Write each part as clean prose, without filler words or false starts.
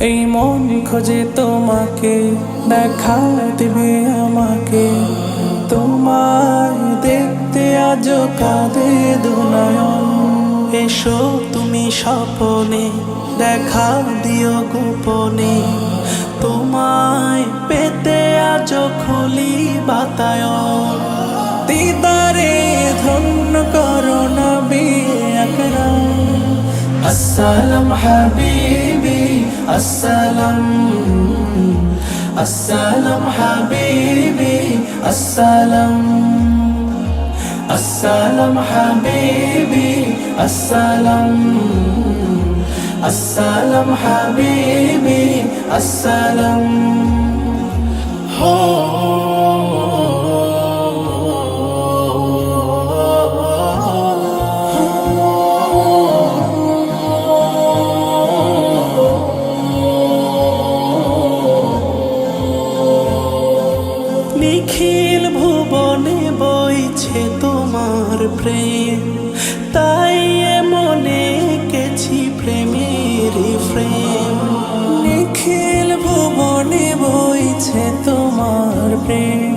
এই মন খোঁজে তোমাকে, দেখা দিবে আমাকে। তোমায় দেখতে আজ কাঁদে দুনয়ন। এসো তুমি স্বপনে, দেখা দিও গোপনে। তোমায় পেতে আজ খুলি বাতায়ন। দিদারে ধন্য করো নবী আকরাম। আসসালাম হাবিবি আসসালাম, আসসালাম হাবিবি আসসালাম, আসসালাম হাবিবি আসসালাম, আসসালাম হাবিবি আসসালাম। নিখিল ভুবনে বইছে তোমার প্রেম, তাই মনে এঁকেছি প্রেমের প্রেম। নিখিল ভুবনে বইছে তোমার প্রেম,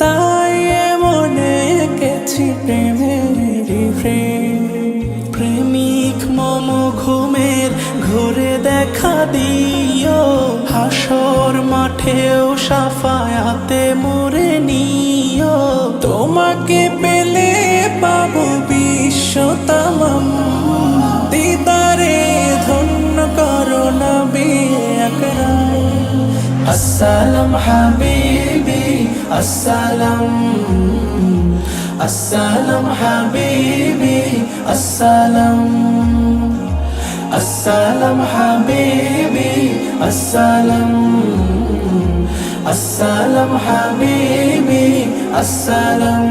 তাই মনে এঁকেছি প্রেমের প্রেম। প্রেমিক মম ঘুমের ঘোরে দেখা দিও, হাসর মাঠেও সাফায়াতে মোরে নিও। তোমাকে পেলে পাবো বিশ্ব তামাম, দিদারে ধন্য করো নবী আকরাম। আসসালাম হাবিবি আসসালাম, আসসালাম হাবিবি আসসালাম, আসসালাম হাবিবি আসসালাম, আসসালাম হাবিবি আসসালাম।